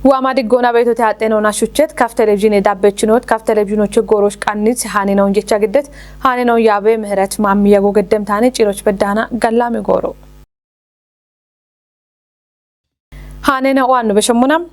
وامادي غونا بيتو تاعتنونا شوچت كاف تلفزيون دابچنوت كاف تلفزيونوچ غوروش قانيت هانينون جيچا گدت هانينو يابه مهرت ماميا گو گدم تاني چيروچ بدانا گلامي غورو هانينا وانو بشمونام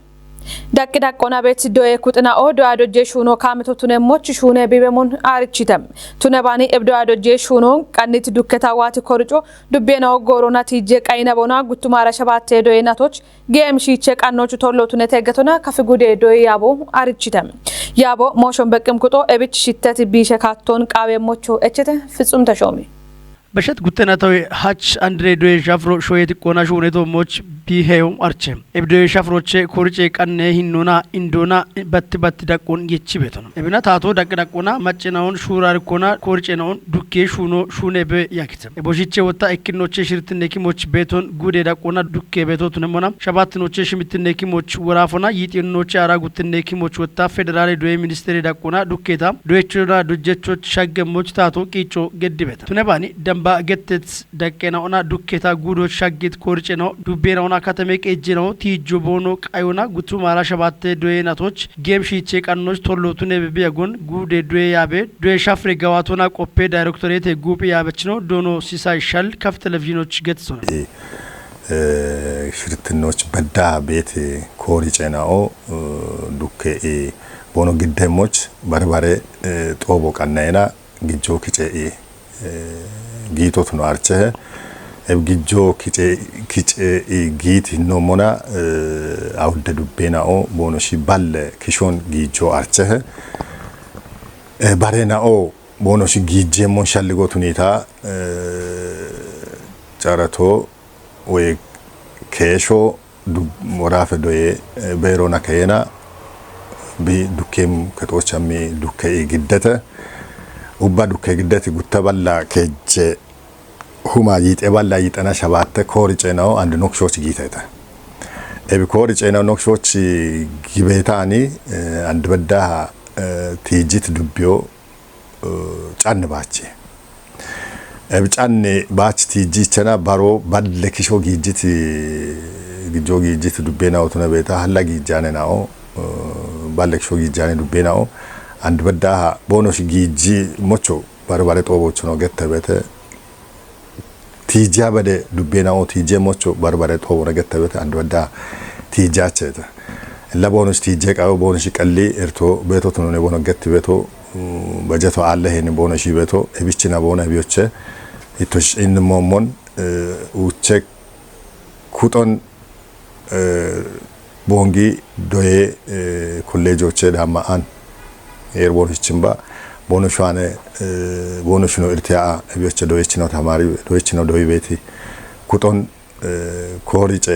دك دكونا بيت دوي كوتنا او دو ادو جيشونو كامتو تنموچ شونه بيبمون ارچيتم تنباني ابدو ادو جيشونو قانيت دوكتاوات كورچو دبيناو غورونا تيجي قاينا بونا غتمارا شبات دوي ناتوچ گيم شيچ قانوچ تولوتو نتهگتونا كفغودي دوي يابو ارچيتم يابو موشون بقم كوتو ابيچ شتت بيشكاتون قاوي موچو اچته فصوم تشومي بشت قتناتوي هاچ اندري دوي شافرو شويت كونا شونيتو موچ بيهيوم ارچم ابدو شافروچ كورچي قنه هينونا اندونا بت دقون يچ بيتون ابنا تاتو دقنا مچناون شورار كونا كورچناون دوكي شونو شونه به ياكتم ابوجيچ وتا اكنوچ شرتنكي موچ بيتون غودي دقنا دوكي بيتو تنمونا شباتنوچ شمتنكي موچ ورافونا يتينوچ አራጉትነኪ ሞች ወታ ፌደራል ዶይ ሚኒስትሪ ዳቆና ዱኬታ ዶይቹራ ዱጀቾች ሻገሞች ታቶ ቂጮ ገድበታ tunebani damba gettet dakkenaona dukketa gudo shagit korceno dubbenaona katame qejjeno tijo bono qayona gutu mara shabatte doyenatoch gem shiche qannoch tollotu nebbe yagon gude doye yabe doye shafre gawatona qoppe directorate gupi yabechno dono sisay shal kaf televizionoch getso ሽርትኖች በዳ ቤት ኮሪጨናኦ ዱኬ ቦኖ ግደሞች በርበሬ ጦቦ ቀናይና ግጆ ኪጨ ጊቶት ነው አርቸ ግጆ ኪጨ ጊት ኖሞና አውደ ዱቤናኦ ቦኖ ሲባል ኪሾን ግጆ አርቸ ባሬናኦ ቦኖ ሲ ጊጄሞን ሻልጎት ሁኔታ ጫራቶ ወይ ከሾ ሞራፈ ዶዬ በሮና ከየና ቢዱኬም ከጦቻሚ ዱኬ ግደተ ኡባ ዱኬ ግደተ ጉተባላ ከጀ ሁማ ይጤባላ ይጠና ሸባተ ኮርጨናው አንድ ኖክሾች ጊታታ ኤቢ ኮርጨናው ኖክሾች ጊቤታኒ አንድ በዳ ቲጂት ዱቢዮ ጫንባቼ ebcanne baachti jichana baro badlekisho gijiti gijogi jiti dubbena otuna beta halagi jane nao badlekisho gijane dubbena o and badda bonosh giji mocho barbare tobochono gette bete tija bade dubbena o tije mocho barbare tobona gette bete and badda tija cheta la bonosh tije qaw bonosh qalli erto beto tunone bono gette beto በጀቶ አለ ሄን ቦኖ ሺቤቶ እብችና ቦኖ ቢዮቸ ኢቶሽ እንሞሞን ውቸ ኩጦን ቦንጊ ዶዬ ኮሌጆች ዳማአን ኤርቦንችምባ ቦኖ ሻነ ቦኖ ሽኖ ኢርቲያ ቢዮቸ ዶይች ነው ተማሪ ዶይች ነው ዶይ ቤቲ ኩጦን ኮሪጨ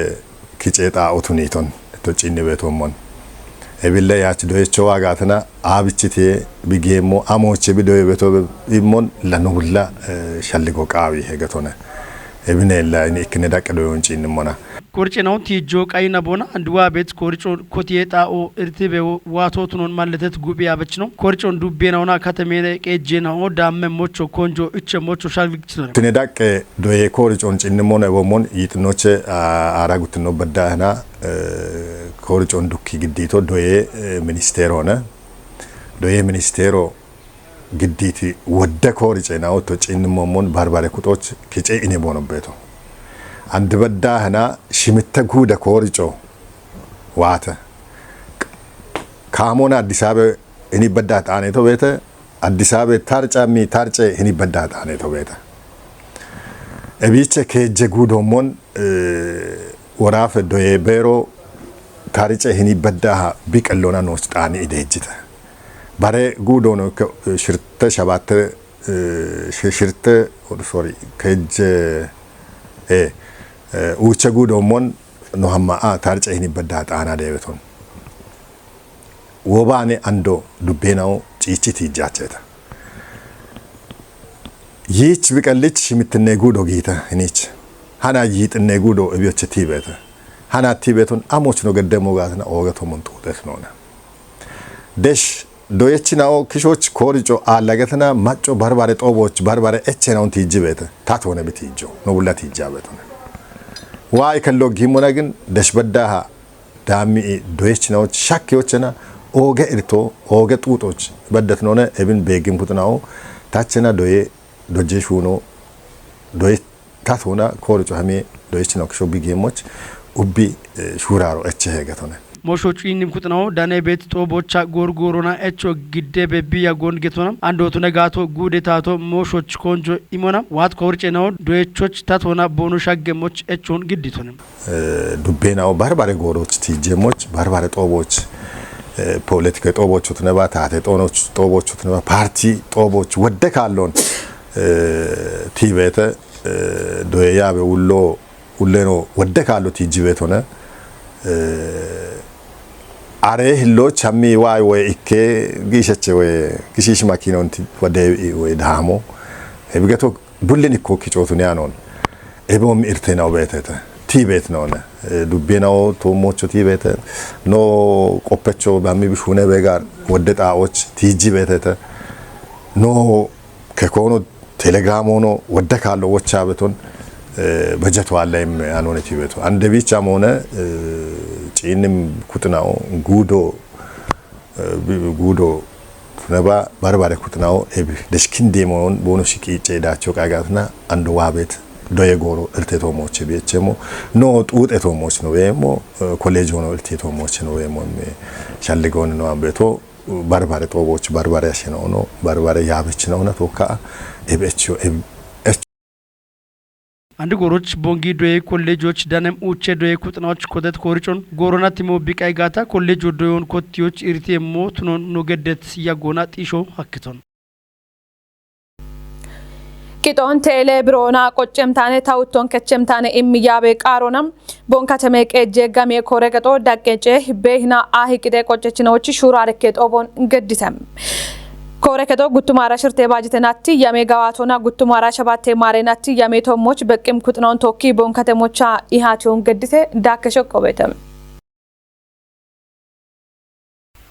ኪጨጣ ኦቱኒቶን ቶጪኒ ቤቶሞን ebille yaach doyecho wagatana abichite bigemo amoche bidoye beto imon lanulla shalligo qawi hegatone ebinella ni ikne daqdo yonchi nimona korceno tijo qayna bona andwa bet korco kotietaኦ irtibe watotunon malletet gubi yabechno korcon dubbenaona katamene qejjenaኦ damme mocho konjo iche mocho shalvikchno tine daqe doye korcon cinnimona ebomon yitnoche aragutno badahna korcon dukki giddito doye ministero ሆነ doye ministero gidditi wodde korcena to cinnimomon barbare kutoch kice ine bono beto አንድ በዳህና ሽምተ ጉደ ኮርጮ ዋተ ካሞና አዲስ አበባ እኒ በዳት አኔቶ ቤተ አዲስ አበባ ታርጫሚ ታርጨ እኒ በዳት አኔቶ ቤተ እቢቸ ከጀ ጉዶሞን ወራፈ ዶዬ ቤሮ ታርጨ እኒ በዳህ ቢቀሎና ኖስጣኒ ኢዴጅተ ባሬ ጉዶኖ ሽርተ ሸባተ ሽርተ ሶሪ ከጀ uche gudomon no hamma tarce hini badda taana debeton wobane ando dubbenao ciiciti jacheta yich biqallich shimitne gudo gita hinich hana yitne gudo ebyocheti beta hana tibeton amoch no gaddemo gatna ogato montudet nona desh doyechinao kishoch korijo alagatna macho barbare toboch barbare echnaon tijibeta tatone bitijo no bullati jabeton ዋይ ከሎግ ሂሞና ግን ደሽበዳሃ ዳሚ ዶይች ነው ሻኪዎችና ኦገ ኢርቶ ኦገ ጡጦች በደት ነውነ እብን ቤግም ኩጥናው ታችና ዶዬ ዶጄሽ ሆኖ ዶይ ታቶና ኮርጮ ሀሜ ዶይች ነው ከሾ ቢጌሞች ኡቢ ሹራሮ እቸ ሄገቶነ ሞሾቹ ይንም ኩጥናው ዳኔ ቤት ጦቦቻ ጎርጎሮና እቾ ግዴ በቢያ ጎን ጌቶና አንዶቱ ነጋቶ ጉዴታቶ ሞሾች ኮንጆ ኢሞና ዋት ኮርጬ ነው ዶይቾች ታቶና ቦኑ ሻገሞች እቾን ግዲቶንም ዱቤናው ባርባሬ ጎሮች ቲጀሞች ባርባሬ ጦቦች ፖለቲካ ጦቦቹ ተነባ ታቴ ጦቦቹ ተነባ ፓርቲ ጦቦች ወደ ካሎን ቲቤተ ዶያቤ ሁሌኖ ወደ ካሎ ቲጂቤት ሆነ አሬ ህሎች አሚ ዋይ ወይ ኢኬ ጊሸቸ ወይ ጊሽሽ ማኪናውን ወደ ወይ ዳሞ እብገቶ ቡልን ኢኮ ኪጮቱን ያኖን እቦም ኢርቴናው ቤተተ ቲቤት ነውነ ዱቤናው ቶሞቹ ቲቤተ ኖ ቆፐቾ ባሚ ቢሹነ በጋር ወደ ጣዎች ቲጂ ቤተተ ኖ ከኮኖ ቴሌግራም ሆኖ ወደ ካሎ ወቻ በቶን በጀቱ አለይም ያኖነ ቲቤቱ አንደ ቢቻም ሆነ ጪንም ኩጥናው ጉዶ ነባ ባርባሬ ኩጥናው ኤቢ ደሽኪንዴ ሞን ቦኖ ሽቂ ጨዳቸው ቃጋትና አንዱ ዋቤት ዶየጎሮ እርቴቶሞች ቢቸሞ ኖ ጡጤቶሞች ነው ወይሞ ኮሌጅ ሆኖ እርቴቶሞች ነው ወይሞ ሻልጎን ነው አንበቶ ባርባሬ ጦቦች ባርባሬ ያሽነው ነው ባርባሬ ያብች ነው ነው ተወካ ኤቢኤችኦ አንድ ጎሮች ቦንጊ ዶዬ ኮሌጆች ዳነም ኡቼ ዶዬ ኩጥናዎች ኮተት ኮርጮን ጎሮና ቲሞ ቢቃይ ጋታ ኮሌጅ ዶዮን ኮቲዎች ኢርቴሞ ትኖን ኖገደት ያጎና ጢሾ አክቶን ቂጦን ቴሌ ብሮና ቆጨምታኔ ታውቶን ከቸምታኔ ኢምያቤ ቃሮናም ቦንካተሜ ቀጄ ጋሜ ኮረቀጦ ዳቀጨ በህና አሂቅደ ቆጨችኖች ሹራርኬ ጦቦን ገድተም ኮረከቶ ጉቱማራ ሽርቴ ባጅተናቲ ያሜጋዋቶና ጉቱማራ ሸባቴ ማሬናቲ ያሜቶሞች በቅም ኩጥናውን ቶኪ ቦንካተሞቻ ኢሃቲውን ገድተ ዳከሸቆበተም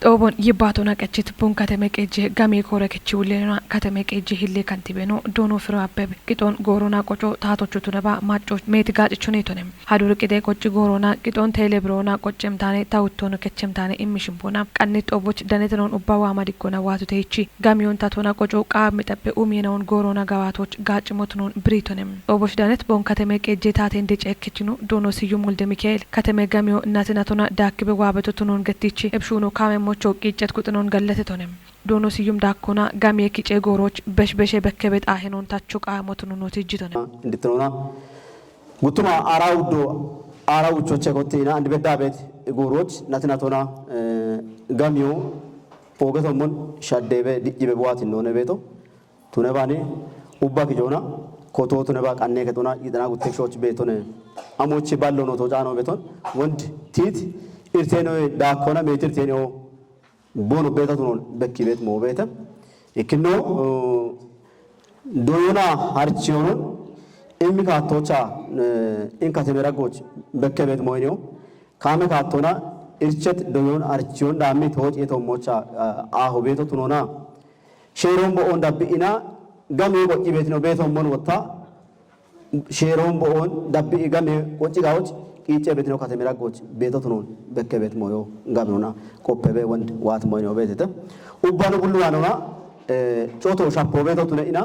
ጦቦን ይባቶና ቀጭት ቦንካተሜ ቀጄ ጋሜ ኮረከቺ ውሌና ካተሜ ቀጄ ሂሌ ካንቲቤኖ ዶኖ ፍሮ አበብ ቂጦን ጎሮና ቆጮ ታቶቹ ቱነባ ማጮች ሜት ጋጭቹ ኔቶንም ሀዱር ቂጤ ቆጭ ጎሮና ቂጦን ቴሌብሮና ቆጨምታኔ ታውቶን ከቸምታኔ ኢሚሽምቦና ቀኒ ጦቦች ደነተኖን ኡባዋ ማዲኮና ዋቱ ተይቺ ጋሚዮን ታቶና ቆጮ ቃብ ሚጠበ ኡሚናውን ጎሮና ጋዋቶች ጋጭሞትኖን ብሪቶንም ጦቦች ደነት ቦንካተሜ ቀጄ ታቴ እንደጨከችኑ ዶኖ ስዩም ወልደ ሚካኤል ካተሜ ጋሚዮ እናትናቶና ዳክበ ዋበቶቱኖን ገቲቺ እብሹኖ ካሜ ሞቾ ቂጨት ኩጥኖን ገለተቶንም ዶኖ ስዩም ዳኮና ጋሜ ቂጨ ጎሮች በሽበሸ በከበጥ አሄኖን ታቹ ቃሞቱን ኖት ይጅቶንም እንድትኖና ጉቱማ አራውቾቼ ኮቲና አንድ በዳቤት ጎሮች ናትናቶና ጋሚዮ ኦገቶሞን ሻዴበ ዲጂበ በዋት ነው ነቤቶ ቱነባኔ ኡባ ኪጆና ኮቶ ቱነባ ቃኔ ከቶና ይጥና ጉቴክሾች ቤቶነ አሞቺ ባለው ነው ተጫኖ ቤቶን ወንድ ቲት ኢርቴኖ ዳኮና ሜትርቴኖ ቦኑ ቤታቱን በኪ ቤት ሞ ቤተም እክኖ ዶዮና አርቺዮን ኢሚካቶቻ ኢንካተሜራጎች በከ ቤት ሞይኒዮ ካመካቶና ኢርቸት ዶዮን አርቺዮን ዳሚ ተወጭ የተሞቻ አሁ ቤታቱኖና ሼሮን ቦኦን ዳቢኢና ጋሜ ቆጭ ቤት ነው ቤቶሞን ወጣ ሼሮን ቦኦን ዳቢ ጋሜ ቆጭ ጋዎች ቂጨ ቤት ነው ካተሜራጎች ቤቶቱኖን በከ ቤት ሞዮ ጋብኖና ቆፐበ ወንድ ዋት ሞይኒዮ ቤተተ ኡባኑ ሁሉዋኖና ጮቶ ሻፖ ቤቶቱነ ኢና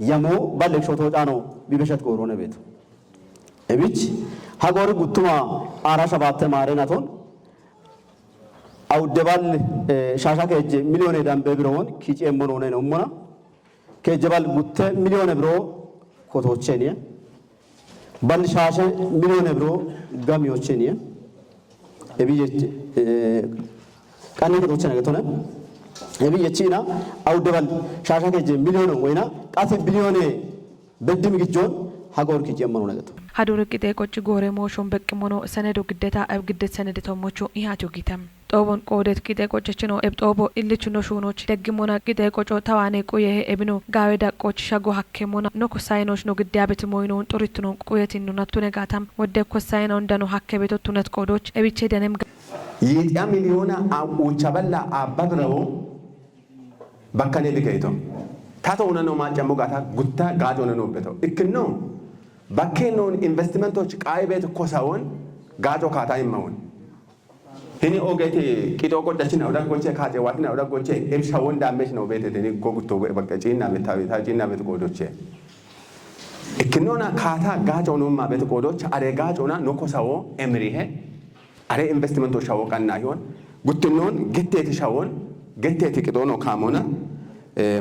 ያሞ ባለክ ሾቶ ጫኖ ቢበሸት ጎሮነ ቤት እብች ሀጎር ጉቱማ አራሻ ባተ ማሬናቶን አውደባል ሻሻ ከጀ ሚሊዮን ዳም በብሮን ኪጬ ሞኖነ ነው ሞና ከጀባል ጉተ ሚሊዮን ብሮ ኮቶቼኔ ባል ሻሻ ሚሊዮን ብሮ ጋሚዮቼኔ እብየች ካኔ ኮቶቼ ነገቶነ እብየቺና አውደባል ሻሻ ከጀ ሚሊዮን ወይና ቃተ ቢሊዮን በድም ግጆን ሀጎር ኪጬ ሞኖ ነገቶ ሀዱር ቂጤ ቆጭ ጎሬ ሞሾን በቅሞኖ ሰነዶ ግደታ አብ ግደት ሰነድ ተሞቾ ኢሃቲዮ ጊተም ጦቦን ቆደት ቂጤ ቆጭችኖ ኤብ ጦቦ ኢልችኖ ሹኖች ደግሞና ቂጤ ቆጮ ተዋኔ ቁየ ኤብኖ ጋዌ ዳቆች ሻጎ ሀኬሞና ኖ ኮሳይኖች ኖ ግዳበት ሞይኖን ጡሪትኖ ቁየቲኑ ነቱ ነጋታም ወደ ኮሳይኖ እንደኖ ሀኬ ቤቶ ቱነት ቆዶች ኤቢቼ ደነም ይጥያ ሚሊዮና አውቻበላ አባብረው በከኔ ልከይቶ ታቶ ነው ማጨሞ ጋታ ጉታ ጋጆ ነው በተው እክኖ ባኬኖን ኢንቨስትመንቶች ቃይ ቤት ኮሳውን ጋጆ ካታ ይማውን Hini ogeti kito ko dachina oda goche kaje watina oda goche ebsha wonda mesh no bete deni goguto bakka cina metawi ta cina met godoche ikinona kata gajo no ma bete godoche are gajo na no kosawo emrihe are investment shawo kanna yon guttinon getteti shawon getteti kito no kamona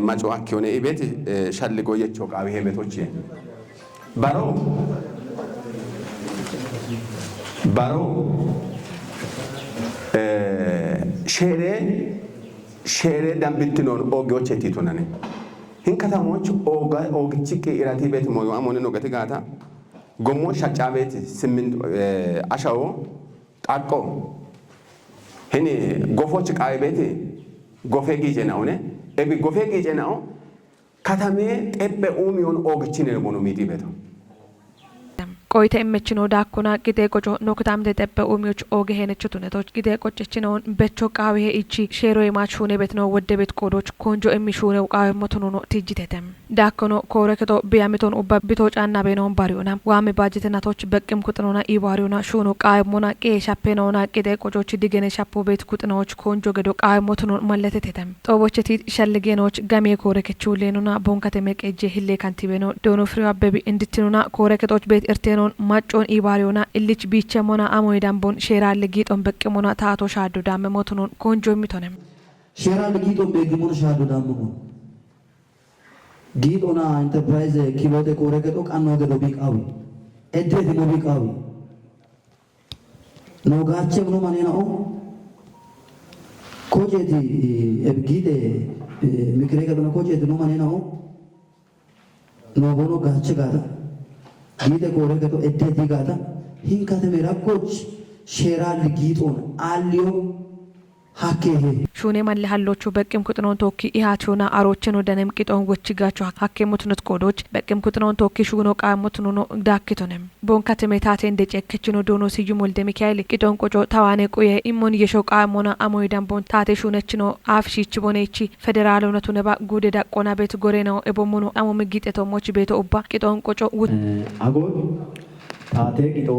macho akkione ibeti shalligo yecho qawi hebetoche baro shere dambittinon ogoche titunane hinkatamoch ogichike irati bet moyo amone no gati gata gommo shacabeti simin ashawo qaqo hini gofoch qaybeti gofegi jenaone ebi gofegi jenao katame tebbe umiyon ogichine bono miti beto ቆይተ እመችኖ ዳኩና ጊዜ ቆጮ ኖክታም ተጠበ ኦሚዎች ኦገ ሄነችቱ ነቶች ጊዜ ቆጨችነውን በቾ ቃዌ እቺ ሼሮ የማቹኔ ቤት ነው ወደ ቤት ቆዶች ኮንጆ የሚሹነው ቃዌ ሞቶኖ ነው ትጅተተም ዳኮኖ ኮረከቶ ቢያሚቶን ኡባ ቢቶጫና በነውን ባሪዮና ዋሚ ባጀተናቶች በቅም ኩጥኖና ኢባሪዮና ሹኖ ቃዌ ሞና ቄ ሻፔኖና ጊዜ ቆጮች ዲገነ ሻፖ ቤት ኩጥኖች ኮንጆ ገዶ ቃዌ ሞቶኖ መለተተተም ጦቦችቲ ሸልጌኖች ገሜ ኮረከቹ ሌኑና ቦንከተ መቀጀ ህሌ ካንቲቤኖ ዶኖ ፍሪው አበቢ እንድትኑና ኮረከቶች ቤት እርቴኖ ማጮን ኢባሪዮና እልች ቢቸሞና አሞይ ዳምቦን ሼራል ጊጦን በቅሞና ታቶ ሻዶ ዳም ሞቶኖን ኮንጆ ሚቶነም ሼራል ጊጦን በቅሞና ሻዶ ዳም ሞቶን ጊጦና ኢንተርፕራይዝ ኪቦቴ ኮረከቶ ቃኖ ገዶ ቢቃዊ እድት ሞ ቢቃዊ ኖጋቸ ብሎ ማኔናኦ ኮጄቲ እብጊጤ ምክሬ ገዶ ኮጄቲ ኖ ማኔናኦ ኖቦኖ ጋቸ ጋታ ጊጤ ኮረከቶ እድት ጋታ hinkate merakoch sheral giton alio hakehe ሹኔ ማለ ሀሎቹ በቅም ኩጥኖን ቶኪ ኢሃቾና አሮችን ወደነም ቂጦን ወችጋቹ ሀኬሙትነት ቆዶች በቅም ኩጥኖን ቶኪ ሹኖ ቃሙትኑ ነው ዳክቶንም ቦንካተ ሜታቴ እንደጨከችኖ ዶኖ ሲዩም ወልደ ሚካኤል ቂጦን ቆጮ ታዋኔ ቆየ ኢሞን የሾቃ ሞና አሞይ ዳምቦን ታቴ ሹነችኖ አፍሺች ቦኔቺ ፌደራልነቱ ነባ ጉደ ዳቆና ቤት ጎሬ ነው ኤቦሙኑ አሞ ምግጤቶ ሞች ቤቶ ኡባ ቂጦን ቆጮ አጎ ታቴ ቂጦ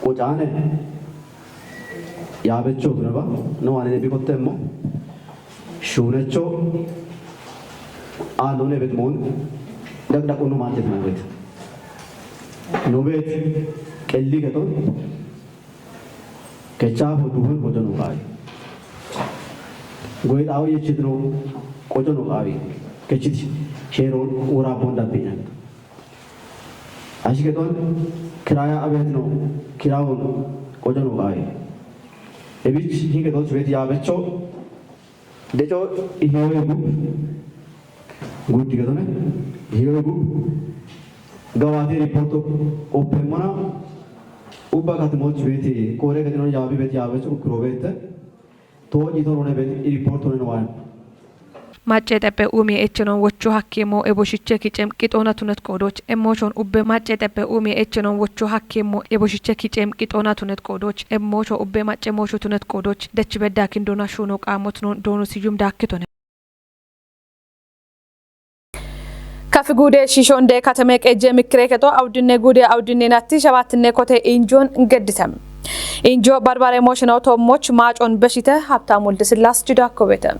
ቆጫነ ያበቾ ግረባ ነው አኔ ቢቆተሞ ሹነቾ አሎኔ ቤትሞን ደቅደቁኑ ማለት ነው ቤት ኖቤት ቀሊ ገቶ ከቻፎ ዱሁን ቆጮ ነው ቃይ ጎይጣው የችት ነው ቆጮ ነው ቃይ ከችት ሼሮን ወራቦን ዳብኛ አሽገቶን ክራያ አቤት ነው ኪራውን ቆጮ ነው ቃይ እቢች ሂገቶች ቤት ያበቸው ደጮ ይሄው ጉድ ገቶነ ይሄው ገዋቴ ሪፖርት ኦፕመና ኡባካት ሞች ቤት ኮሬ ገቶነ ያቢ ቤት ያበቸው ክሮቤት ቶጂ ቶሮነ ቤት ሪፖርት ሆነ ነው ማጨጠበ ኡሚ ኤችኖን ወቹ ሀኬሞ ኤቦሽቼ ኪጨም ቂጦናቱነት ቆዶች ኤሞቾን ኡበ ማጨጠበ ኡሚ ኤችኖን ወቹ ሀኬሞ ኤቦሽቼ ኪጨም ቂጦናቱነት ቆዶች ኤሞቾ ኡበ ማጨሞቹቱነት ቆዶች ደች በዳክ እንደና ሹኖ ቃሞትኖን ዶኖ ሲዩም ዳክቶነ ካፍ ጉዴ ሺሾንዴ ከተሜ ቀጀ ምክሬከቶ አውድኔ ጉዴ አውድኔ ናቲ ሸባትኔ ኮቴ ኢንጆን እንገድተም ኢንጆ ባርባሬ ሞሽናው ቶሞች ማጮን በሽተ ሀብታም ወልደ ስላስ ጅዳኮቤተም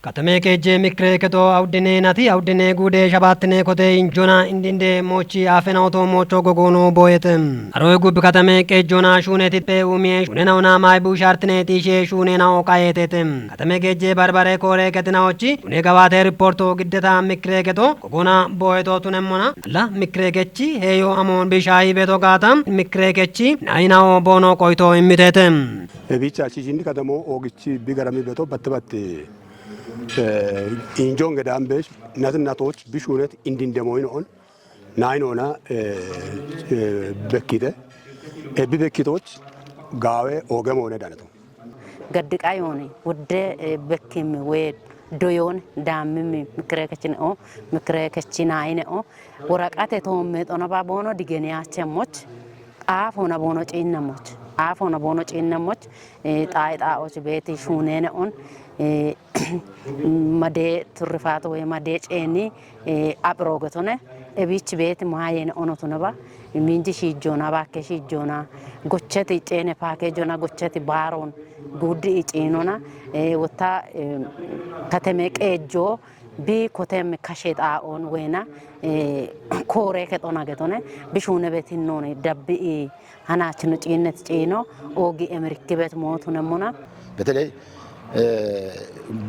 katame keje mikre keto awdine nati awdine gude shabatne kote injona indinde mochi afena auto mocho gogono boyetem aroy gub katame kejona shune tipe umie shune nauna mai bu shartne tishe shune na okayetetem katame keje barbare kore ketina ochi une gawate reporto giddeta mikre keto gogona boyeto tunemona la mikre kechi heyo amon bishai beto gatam mikre kechi nainao bono koito imitetem ebicha chijindi katamo ogichi bigarami beto batbatte ኢንጆን ገዳምበሽ እናቶች ቢሹነት እንዲንደሞይን ኦን ናይኖና በኪተ በኪቶች ጋዌ ኦገም ሆነ ዳነቱ ገድቃዮኒ ወደ በኪም ወይ ዶዮን ዳምም ምክረከችና አይነኦ ወራቃቴ ተወመጦና ባቦኖ ዲገኒያቸሞች አፎና ቦኖ ጪነሞች አፎና ቦኖ ጪነሞች ጣይጣዎች ቤት ሹኔነኦን made turrifato e made ceni aprogatone ebiich beeti maayeen onotu naba minji shiijjoona baakkee shiijjoona gochati ceene paakeejona gochati baaroon guuddi iciinona wata katemee qeejjoo bi kotem kashet aon wena kore ket ona getone bishune betin non dabbi hanachnu cinet ciino ogi emerkibet motu nemona በተለይ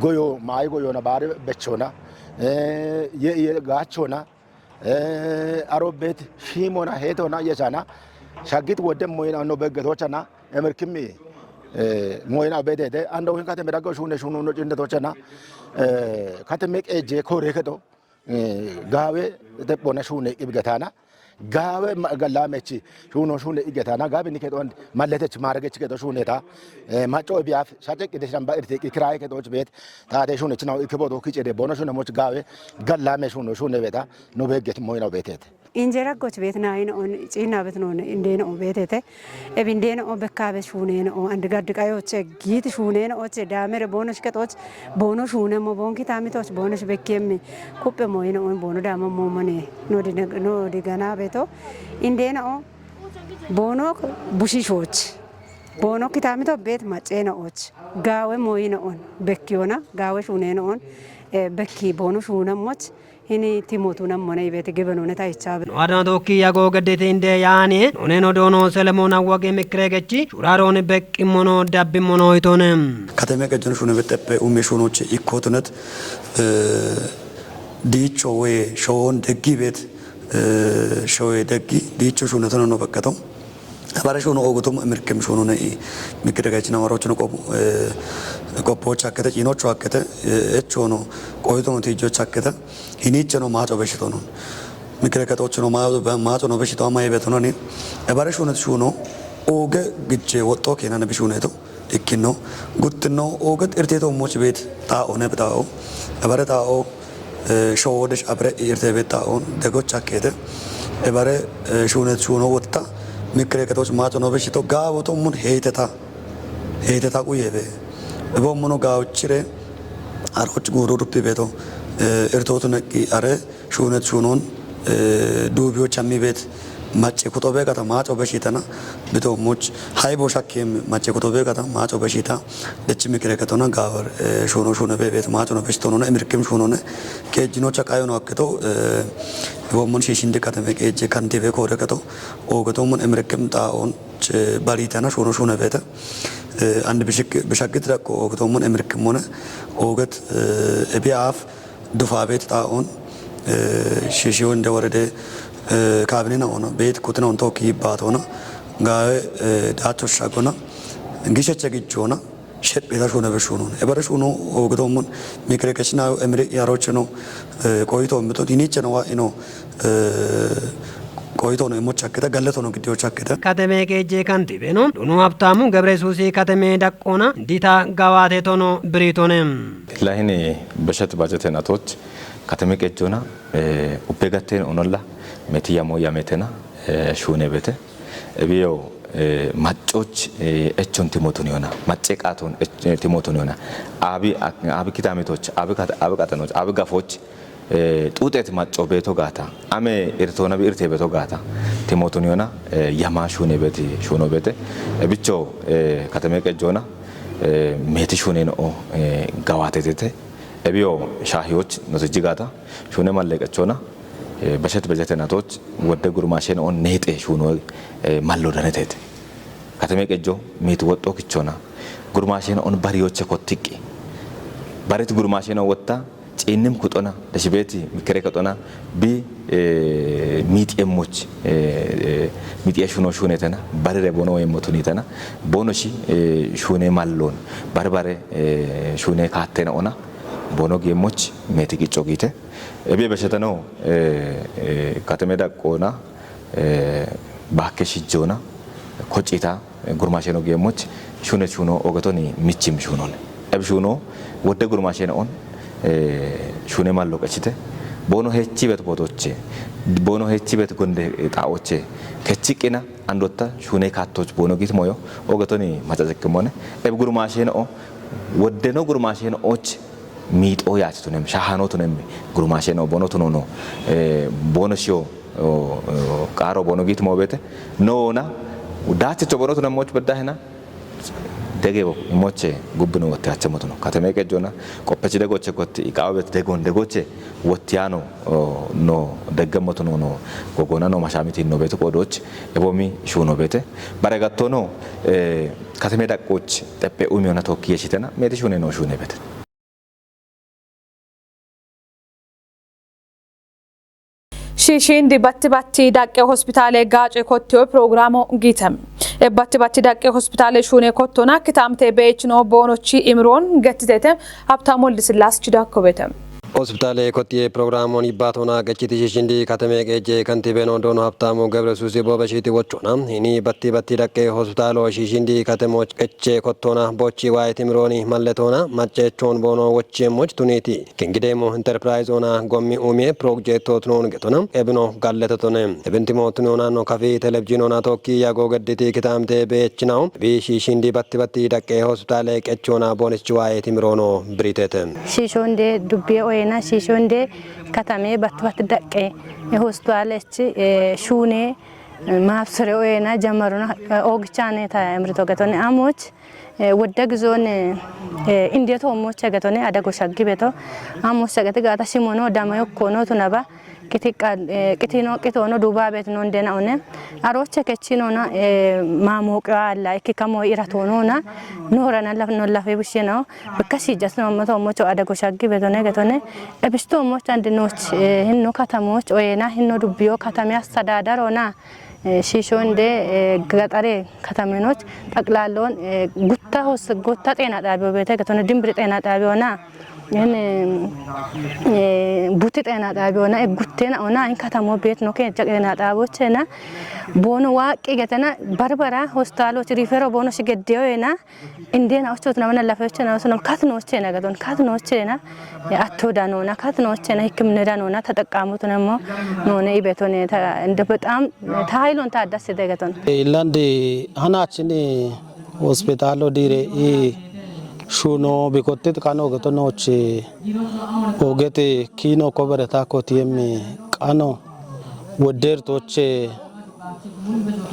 ጎዮ ማይ ጎዮና ባሪ በቾና የጋቾና አሮቤት ሺሞና ሄቶና የቻና ሻጊት ወደም ሞይና ነው በገቶችና እምርክም ሞይና በደደ አንዶ ሁን ካተ መዳጎ ሹነ ሹኑ ነው ጭንደቶችና ካተሜቅ ኤጄ ኮሬ ከቶ ጋዌ ተቦና ሹነ ይብገታና ጋዌ ገላመቺ ሹኖ ሹነ ይገታና ጋቤ ንከቶን ማለተች ማረገች ከቶ ሹኔታ ማጮ ቢያፍ ሻጨቅ ደሽን ባእርቴ ክራይ ከቶች ቤት ታደ ሹነች ነው ይከቦዶ ክጨደ ቦኖ ሹነ ሞች ጋዌ ገላመ ሹኖ ሹነ ቤታ ነው በገት ሞይናው ቤቴት injera goch bet nain on cina bet non indene o betete e bindene o bekkabe shunene o and gadkayo che git shunene o che damere bonus ketoch bono shune mo bonki tamitoch bonus bekkemi kuppe moine on bono dama mo mane no de gana beto indene o bono bushi shoch bono kitamito bet machena och gawe moine on bekkiona gawe shunene on bekki bono shuna moch hini timotuna mona ibete gebeno neta ichabe wadana tokki yago gadete inde yaani oneno dono selemona wage mikregechi shuraron bek imono dabbi mono itonem kateme gajun shune betepe ume shonoche ikotunet dicho we shon degi bet showe degi dicho shune tono no bakato abare shono ogotum mirkem shono ne mikregechi na waroch no ቆፖች አከተ ጭኖቹ አከተ እቾ ነው ቆይቶ ነው ትጆች አከተ ሂኒቸ ነው ማጮ በሽቶ ነው ምክረከቶች ነው ማጮ ነው በሽቶ ማይበት ነው ኒ እባረሽ ሆነ ሹ ነው ኦገ ግጭ ወጦ ከና ነብሹ ነው እኪን ነው ጉት ነው ኦገ እርቴቶ ሞች ቤት ታኦ ነብታኦ እባረታኦ ሾወደሽ አብረ እርቴ ቤት ታኦ ደጎች አከተ እባረ ሹነት ሹ ነው ወጣ ምክረከቶች ማጮ ነው በሽቶ ጋወቶ ሙን ሄተታ ቁየበ ቦሞኖ ጋውችሬ አሮች ጉሩሩፕ ቤቶ እርቶቱ ነቂ አረ ሹነት ሹኖን ዱቢዎች አሚቤት ማጨ ኩቶቤ ጋታ ማጮ በሽታና ቢቶሞች ሃይቦ ሻኬም ማጨ ኩቶቤ ጋታ ማጮ በሽታ ደች ምክረ ከተና ጋወር ሹኖ ሹነ ቤት ማጮ ነው በሽቶ ነው እምርክም ሹኖ ነው ከጅኖች አቃዩ ነው አከቶ ቦሞን ሺሽንደ ከተመ ከጀ ካንቲቤ ኮረ ከቶ ኦገቶሞን እምርክም ጣኦን ባሪታና ሹኖ ሹነ ቤተ አንድ በሻግት ደቆ ኦገቶሞን እምርክም ሆነ ኦገት እቢአፍ ዱፋ ቤት ጣኦን ሺሺው እንደወረደ ካቢኔና ሆነ ቤት ኩትናው ቶኪ ባቶና ጋር ዳቾ ሻጎና እንግሸቸ ግጆና ሸጥ ቤታሽ ሆነ በሹ ነው እበረሹ ነው ኦገቶሞን ሚክሬከሽና እምሪ ያሮች ነው ቆይቶ ምቶ ዲኒቸ ነው ዋይ ነው ቆይቶ ነው ሞቻከተ ገለቶ ነው ግዲዎች አከተ ከተሜ ከጄ ካንቲቤ ነው ዱኑ ሀብታሙ ገብረ ሱሲ ከተሜ ዳቆና እንዲታ ጋዋቴ ቶኖ ብሪቶንም ለህኔ በሸት ባጀተናቶች ከተሜ ከጆና ኡፔጋቴን ኦኖላ ሜቲያ ሞያ ሜተና ሹኔ ቤተ እቢዮ ማጮች እቾን ቲሞቱን ይሆና ማጨቃቶን ቲሞቱን ይሆና አቢ ኪታሜቶች አቢ ቃተኖች አቢ ጋፎች ጡጤት ማጮ ቤቶ ጋታ አሜ ኢርቶና ቢርቴ ቤቶ ጋታ ቲሞቱን ይሆና ያማ ሹኔ ቤት ሹኖ ቤተ ብቾ ከተሜ ከጆና ሜቲ ሹኔ ነው ጋዋቴቴ እቢዮ ሻሂዎች ነዝጂ ጋታ ሹኔ ማለቀቾና በሸት በጀተናቶች ወደ ጉርማሽን ኦን ኔጤ ሹኖ ማሎ ደነቴት ከተሜ ቀጆ ሜት ወጦ ክቾና ጉርማሽን ኦን ባሪዎች ኮትቂ ባሪት ጉርማሽን ወጣ ጪንም ኩጦና ለሽቤት ምክሬ ከጦና ቢ ሚጤሞች ሚጤ ሹኖ ሹኔተና ባረረ ቦኖ ወይሞቱኒተና ቦኖሺ ሹኔ ማሎን ባርባሬ ሹኔ ካቴና ኦና ቦኖ ጌሞች ሜት ቂጮ ጊተ እቤ በሸተነው ከተሜ ዳቆና ባከሽ ጆና ኮጪታ ጉርማሽኖ ጌሞች ሹነት ሹኖ ኦገቶኒ ሚችም ሹኖን እብ ሹኖ ወደ ጉርማሽኖን ሹኔ ማሎ ቀችተ ቦኖ ሄቺ በት ቦቶቼ ቦኖ ሄቺ በት ጎንደ ጣኦቼ ከቺቂና አንዶታ ሹኔ ካቶች ቦኖ ጊት ሞዮ ኦገቶኒ ማጨጨክሞነ እብ ጉርማሽኖ ወደኖ ጉርማሽኖች miixoo yaasitu nem shahanootu nem gurumaashee no bonotu no bonosio qaaro bonogiit moobete noona daaticho bonotu nemoch beddahina degebo imoche gubbino wotte achemotu no katame qejjona qoppechi degoche kotti iqaawet degon degoche wottiano no deggemotu no gogona no mashamiti no betu qodoch ebomi shuno bete baregattono katame daqqoch teppe umiona tokki yeshitena meti shune no shune bete Shishin di batti daqqe hospitaale gaace kottio programmo gitam. E batti daqqe hospitaale shune kottona kitamte beechno bonochi imron gettitetem haptamol dislas chidakko betem. ሆስፒታል ኮቲዬ ፕሮግራሙን ይባቶና ገጭቲ ሽንዲ ከተሜ ገጀ ከንቲቤኖ ዶኖ ሀብታሙ ገብረ ሱሲ ቦበሺቲ ወጮና ሂኒ በቲ ደቀ ሆስፒታሎ ሽንዲ ከተሞች ገጨ ኮቶና ቦቺ ዋይት ምሮኒ መለቶና ማጨቾን ቦኖ ወጭሞች ቱኒቲ ከንግዴሞ ኢንተርፕራይዞና ጎሚ ኡሜ ፕሮጀክቶ ትኖን ገቶና ኤብኖ ጋለተቶነ ኤብንቲሞ ትኖና ኖ ካፌ ቴሌቪዥኖና ቶኪ ያጎ ገድቲ ክታምቴ ቤችናው ቢሺ ሽንዲ በቲ ደቀ ሆስፒታል ቀቾና ቦንች ዋይት ምሮኖ ብሪቴተ ሽሾንዴ ዱቤ na shishonde katame bat daqqe hospitalechi shune mafsure oyena jamaruna ogchane ta emrito gatone amoch ወደግ ዞን እንዴት ሆሞች ገቶኔ አደጎ ሻግቤቶ አሞች ገተ ጋታ ሲሞኖ ዳማዮ ኮኖ ቱነባ ቂቲኖ ቂቶኖ ዱባ ቤት ነው እንደናውነ አሮቸ ከቺኖና ማሞቂያ አላ ከከሞ ኢራቶኖና ኖረና ለፍኖ ለፈ ብሽናው በከሲ ጀስ ነው መቶ ሞቾ አደጎ ሻግቤቶ ነው ገቶኔ እብስቶ ሞች አንድኖች ህኖ ከተሞች ወይና ህኖ ዱቢዮ ከተማ አስተዳደሮና ሽሾንዴ ገጠሬ ከተማኖች ጠቅላላውን ጉታ ጤና ጣቢያው ቤተ ከተነ ድምብር ጤና ጣቢያውና ይሄን ቡቲ ጤና ጣቢያውና ጉቴና ኦና አን ከተማው ቤት ነው ከጤና ጣቢያዎችና ቦኖ ዋቂ ገተና በርበራ ሆስፒታሎች ሪፈሮ ቦኖ ሲገደውና እንዴና አውቶት ነው ለፈች ነው ነው ካትኖች ነገዶን ካትኖችና አቶዳኖና ካትኖችና ህክምና ዳኖና ተጠቃሙት ነው ነው ይቤቶኔ እንደ በጣም ታይሎን ታዳስ ደገቶን ኢላንዲ ሃናችን ሆስፒታሎ ዲሬ ሹኖ ቢኮቴት ካኖ ገቶኖች ኦጌቴ ኪኖ ኮበረታ ኮቲየም ቃኖ ወደርቶች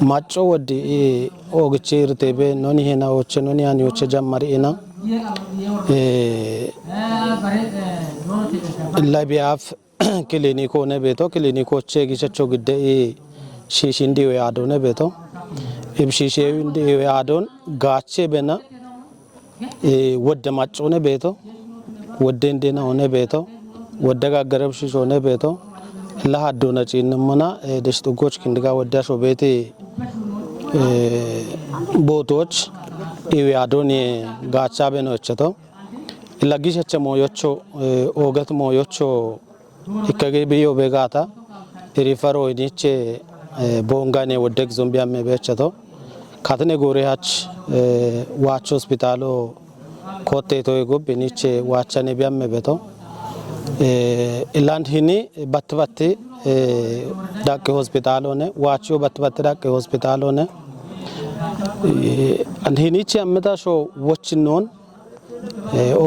ማጮ ወዲ ኦግቼር ቴቤ ኖኒ ሄናዎች ኖኒ ያኒዎች ጀማሪና ላቢያፍ ክሊኒኮ ነቤቶ ክሊኒኮች ጊቸቾ ግደ ሺሽንዲ ያዶነ ቤቶ ኢብሺሽንዲ ያዶን ጋቼ በና ወደ ማጮነ ቤቶ ወደ እንደና ሆነ ቤቶ ወደ ጋገረብ ሺሾነ ቤቶ ለሃዶነ ጪንሙና ደሽጥጎች ክንድጋ ወዳሾ ቤቴ ቦቶች ኢያዶኒ ጋቻ በኖቸቶ ለጊሸቸ ሞዮቾ ኦገት ሞዮቾ ኢከገቢዮ ቤጋታ ሪፈሮ ኒቼ ቦንጋኔ ወደግ ዞምቢያም በቸቶ ካትኔ ጎሪያች ዋች ሆስፒታሎ ኮቴቶ ይጎብ ኒቼ ዋቻኔ ቢያም በቶ ኢላንድ ሂኒ በትበት ዳቅ ሆስፒታሎ ነ ዋቾ በትበት ዳቅ ሆስፒታሎ ነ አንድ ሂኒቼ አመታሾ ወችኖን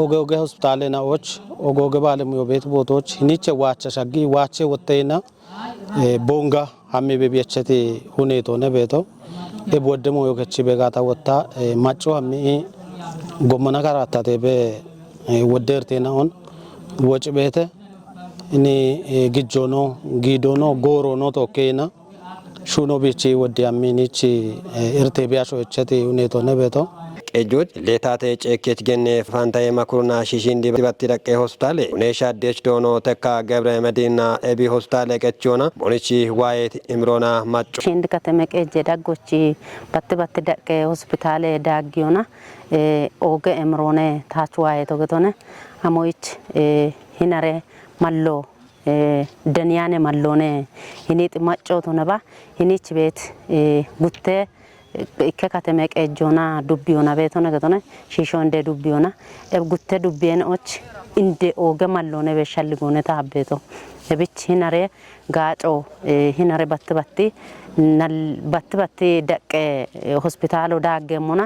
ኦገ ሆስፒታልና ኦገ ባለሙያ ቤት ቦቶች ሂኒቼ ዋቻ ሻጊ ዋቼ ወተይና ቦንጋ ሀሜ በቢያቸቴ ሁኔቶ ነቤቶ ኤቦደሞ yokechi begata wotta macho ሀሜ ጎመና ካራታቴ በ ወደርቴና ኦን ወጭ ቤተ እኔ ግጆኖ ጊዶኖ ጎሮኖ ቶኬና ሹኖ ቢቺ ወዲያሚኒቺ እርቴ ቢያሾ እቸቴ ሁኔቶ ነቤቶ ቄጆች ሌታቴ ጨኬች ገኔ ፋንታዬ ማኩሩና ሺሽንዲ በትደቀ ሆስፒታል ኔሻ ዴች ዶኖ ተካ ገብረ መዲና ኤቢ ሆስፒታል ቀቾና ቦኒቺ ዋይት ኢምሮና ማጮ ሽንድ ከተመቀ ጀዳጎቺ በትደቀ ሆስፒታል ዳጊዮና ኦገ ኢምሮኔ ታች ዋይት ኦገቶነ አሞይች ሂነሬ ማሎ ደንያኔ ማሎኔ ሂኒጥ ማጮ ቶነባ ሂኒች ቤት ጉቴ ከተመ ቀጆና ዱቢዮና ቤቶና ገቶና ሺሾንዴ ዱቢዮና ጉቴ ዱቢየኖች እንደ ኦገ ማሎነ በሻልጎነ ታቤቶ እብች ሂነሬ ጋጮ ሂነሬ በትበቲ ደቀ ሆስፒታሎ ዳገሞና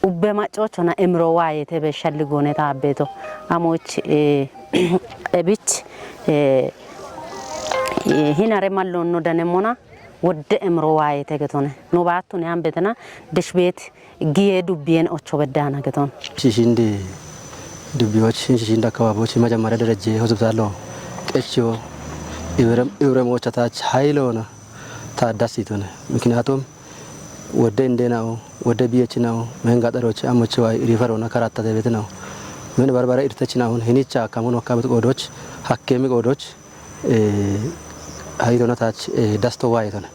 ubbemacochona emrowaye tebe shalligone tabeto amoch ebich hinare mallonno danemona ወደ እምሮዋይ ተገቶነ ኖባቱን ያንበተና ደሽቤት ጊየ ዱቢየን ኦቾ በዳና ገቶን ሽሽንዲ ዱቢዎች ሽሽንዲ አካባቢዎች መጀመሪያ ደረጃ ሆስፒታል ቀችዮ ኢብረሞች ታች ኃይሎና ታዳሲቶነ ምክንያቱም ወደ እንደናው ወደ ቢየች ነው መንጋጠሮች አሞችዋ ሪፈሮና ካራታ ተቤት ነው ምን በርበራ ኢርተችናው ህኒቻ ካሞኖ አካባቢ ቆዶች ሐኪም ቆዶች ሀይቶና ታች ዳስተዋ አይቶና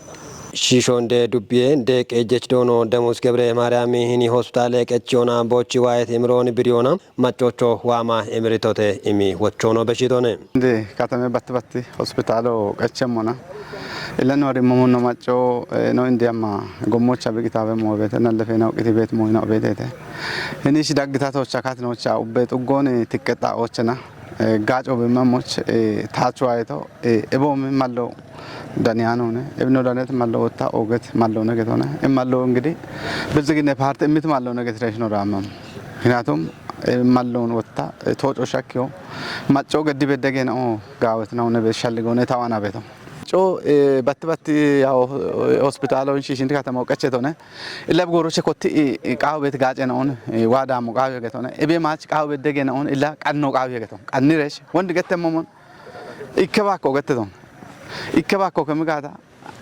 ሺሾንደ ዱቢዬ እንደ ቀጀች ዶኖ ደሞስ ገብረ ማርያም ሂኒ ሆስፒታል ቀጭዮና ቦቺ ዋይት ኤምሮን ብሪዮና ማጮቾ ዋማ ኤምሪቶቴ ኢሚ ወቾኖ በሺቶነ እንደ ከተማ በትበት ሆስፒታሎ ቀቸሞና ኢለን ወሪ መሞኖ ማጮ ነው እንዲያማ ጎሞቻ በቂታበ ሞቤተ ነለፈ ነው ቅቲ ቤት ሞይና ቤቴ ሂኒሽ ዳግታቶቻ ካትኖቻ ኡቤት ኡጎን ትቀጣ ኦችና ጋጮ በመሞች ታቹ አይቶ እቦም ማለው ዳንያኖ ነው እብኖ ዳነት ማለው ወጣ ኦገት ማለው ነገር ሆነ ማለው እንግዲህ በዝግነ ፓርት እምት ማለው ነገር ትራሽ ነው ራማም ምክንያቱም ማለውን ወጣ ቶጮ ሻኪዮ ማጮ ገዲ በደገ ነው ጋወት ነው ነው በሻልገው ነው ታዋና ቤቶ ጮ በትበት ያው ሆስፒታሎን ሽሽንት ከተማው ቀቸቶነ ኢላብ ጎሮች ኮቲ ቃው ቤት ጋጨ ነው ዋዳ ሙቃው ገቶነ እቤ ማች ቃው ቤት ደገ ነው ኢላ ቀኖ ቃው ገቶ ቀንረሽ ወንድ ገተመሞን ይከባኮ ገተቶ ይከባኮ ከመጋታ